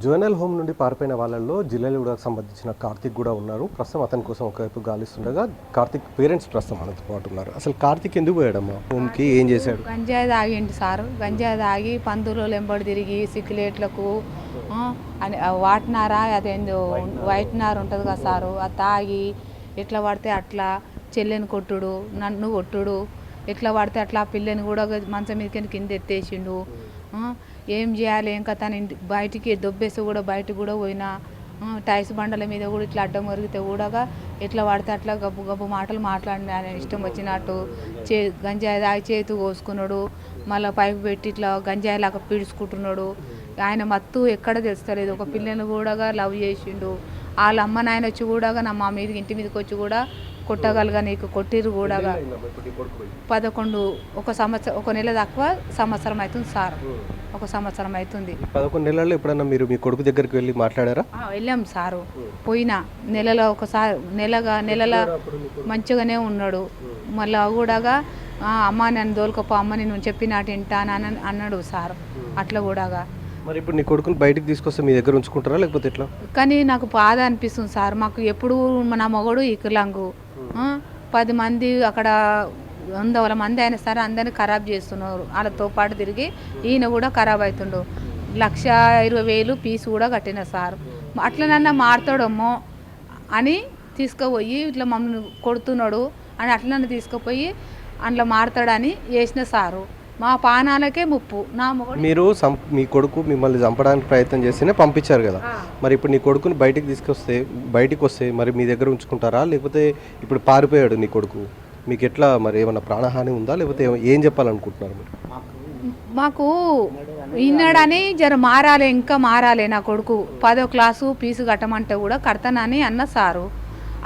Juvenile home నుండి పారిపోయిన వాళ్ళల్లో జిల్లాలకు సంబంధించిన కార్తిక్ కూడా ఉన్నారు. ప్రస్తుతం అతని కోసం ఒకవైపు గాలిస్తుండగా కార్తిక్ పేరెంట్స్ ప్రస్తుతం మనతో పాటు ఉన్నారు. అసలు కార్తిక్ ఎందుకు పోయాడమ్మా హోమ్కి? ఏం చేశాడు? గంజాయి తాగిండి సారు. గంజాయి తాగి పందులు లెంబడి తిరిగి సిక్కులేట్లకు అని వాటినారా అదేందో వైట్ నార ఉంటుంది కదా సారు, అది తాగి ఎట్లా పడితే అట్లా చెల్లెని కొట్టుడు, నన్ను కొట్టుడు, ఎట్లా పడితే అట్లా పిల్లని కూడా మంచం మీద కింద ఎత్తేసిండు. ఏం చేయాలి ఏం కథ అని బయటికి దొబ్బేసి కూడా బయటకు కూడా పోయినా, టైస్ బండల మీద కూడా ఇట్లా అడ్డం మరిగితే కూడా ఎట్లా పడితే అట్లా గబ్బు గబ్బు మాటలు మాట్లాడిన ఆయన ఇష్టం వచ్చినట్టు గంజాయి తాగి చేతు కోసుకున్నాడు. మళ్ళీ పైపు పెట్టి ఇట్లా గంజాయి లాగా పీడ్చుకుంటున్నాడు. ఆయన మత్తు ఎక్కడ తెలుస్తలేదు. ఒక పిల్లని కూడా లవ్ చేసిండు. వాళ్ళ అమ్మ నాయన వచ్చి కూడా మా మీద ఇంటి మీదకి వచ్చి కూడా కొట్టగలగా నీకు కొట్టిరు కూడా 11 ఒక సంవత్సరం, ఒక నెల తక్కువ సంవత్సరం అవుతుంది సార్. ఒక సంవత్సరం అవుతుంది. 11 నెలల్లో ఎప్పుడన్నా మీరు మీ కొడుకు దగ్గరికి వెళ్ళి మాట్లాడారా? వెళ్ళాం సారు. పోయినా నెలలో ఒకసారి నెలల మంచిగానే ఉన్నాడు. మళ్ళీ కూడా అమ్మ నన్ను దోలుకపో, అమ్మ నేను చెప్పినట్టు వింటానని అన్నాడు సార్. అట్లా కూడా మరి ఇప్పుడు నీ కొడుకుని బయటకు తీసుకొస్తే మీ దగ్గర ఉంచుకుంటారా లేకపోతే ఎట్లా? కానీ నాకు బాధ అనిపిస్తుంది సార్. మాకు ఎప్పుడు నా మొగడు ఇకలాంగు 10 మంది అక్కడ 100 మంది అయినా సరే అందరినీ ఖరాబ్ చేస్తున్నారు. వాళ్ళతో పాటు తిరిగి ఈయన కూడా ఖరాబ్ అవుతుండు. 1,20,000 ఫీజు కూడా కట్టిన సార్. అట్లనన్నా మారుతాడేమో అని తీసుకుపోయి ఇట్లా మమ్మల్ని కొడుతున్నాడు అని అట్లనన్నా తీసుకుపోయి అందులో మారుతాడని చేసిన సారు. మా పానాలకే ముప్పు. నా మొగడు మీరు మీ కొడుకు మిమ్మల్ని చంపడానికి ప్రయత్నం చేస్తేనే పంపించారు కదా, మరి ఇప్పుడు నీ కొడుకుని బయటికి వస్తే మరి మీ దగ్గర ఉంచుకుంటారా లేకపోతే ఇప్పుడు పారిపోయాడు నీ కొడుకు, మీకు ఎట్లా మరి ఏమన్నా ప్రాణహాని ఉందా లేకపోతే ఏం చెప్పాలనుకుంటున్నారు మీరు? మాకు విన్నాడని మారాలి, ఇంకా మారాలి. నా కొడుకు 10వ క్లాసు ఫీజు కట్టమంటే కూడా కడతానని అన్న సారు.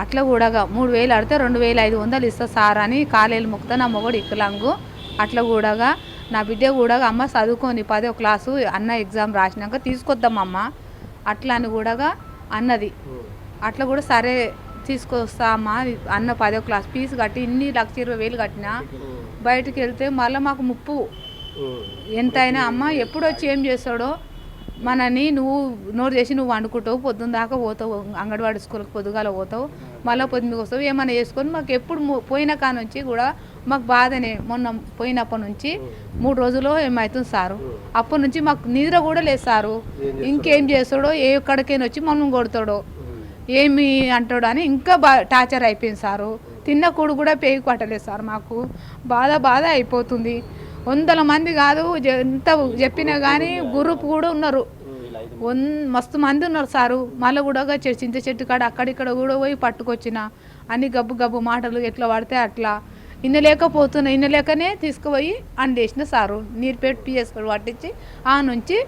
అట్లా కూడా 3,000 అడితే 2,500 ఇస్తా సార్ అని కాలేలు ముక్త నా మొగడు ఇక్కలాంగు. అట్లా కూడా నా బిడ్డ కూడా అమ్మ చదువుకొని 10వ క్లాసు అన్న ఎగ్జామ్ రాసినాక తీసుకొద్దామమ్మ అట్లా అని కూడా అన్నది. అట్లా కూడా సరే తీసుకొస్తా అమ్మ అన్న 10వ క్లాస్ ఫీజు కట్టి ఇన్ని 1,20,000 కట్టినా బయటకు వెళ్తే మళ్ళీ మాకు ముప్పు ఎంతైనా. అమ్మ ఎప్పుడు వచ్చి ఏం చేస్తాడో మనని నువ్వు నోరు చేసి నువ్వు వండుకుంటావు, పొద్దున్న దాకా పోతావు, అంగన్వాడీ స్కూల్కి పొద్దుగాల పోతావు, మళ్ళీ పొద్దున్నకి వస్తావు, ఏమైనా చేసుకొని మాకు ఎప్పుడు పోయిన కానుంచి కూడా మాకు బాధనే. మొన్న పోయినప్పటి నుంచి 3 రోజులు ఏమవుతుంది సారు. అప్పటి నుంచి మాకు నిద్ర కూడా లేదు సారు. ఇంకేం చేస్తాడో, ఎక్కడికైనా వచ్చి మనం కొడతాడో, ఏమి అంటాడో అని ఇంకా టార్చర్ అయిపోయింది సారు. తిన్న కూడు కూడా పేగి పట్టలేదు సార్. మాకు బాధ అయిపోతుంది. 100 మంది కాదు, ఎంత చెప్పినా కానీ గ్రూప్ కూడా ఉన్నారు, మస్తు మంది ఉన్నారు సారు. మళ్ళీ కూడా చింత చెట్టు కాడ అక్కడిక్కడ కూడా పోయి పట్టుకొచ్చిన అన్ని గబ్బు మాటలు ఎట్లా పడితే అట్లా ఇన్నలేకనే తీసుకుపోయి అండేసిన సారు. నీరుపేట పిఎస్ పట్టించి ఆ నుంచి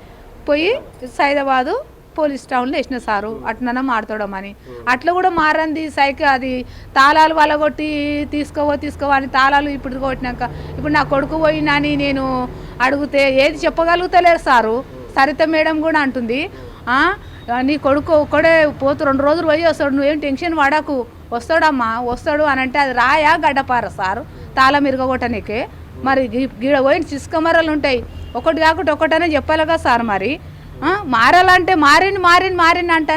పోయి సైదాబాదు పోలీస్ టౌన్లో వేసిన సారు. అట్లనే మారుతాడమని అట్లా కూడా మారంది సైకిల్ అది తాళాలు వలగొట్టి తీసుకోవో అని తాళాలు ఇప్పుడు కొట్టినాక ఇప్పుడు నా కొడుకు పోయినని నేను అడిగితే ఏది చెప్పగలుగుతలేరు సారు. సరిత మేడం కూడా అంటుంది, నీ కొడుకు ఒక్కడే పోతు 2 రోజులు పోయి వస్తాడు, నువ్వేం టెన్షన్ పడకు, వస్తాడు అని అంటే అది రాయా గడ్డపార సారు తాళం ఇరగొట్టనికే. మరి గీడ పోయిన చిస్కమరలు ఉంటాయి, ఒకటి కాకుండా ఒకటనే చెప్పాలిగా సార్. మరి మారాలంటే మారిన అంటే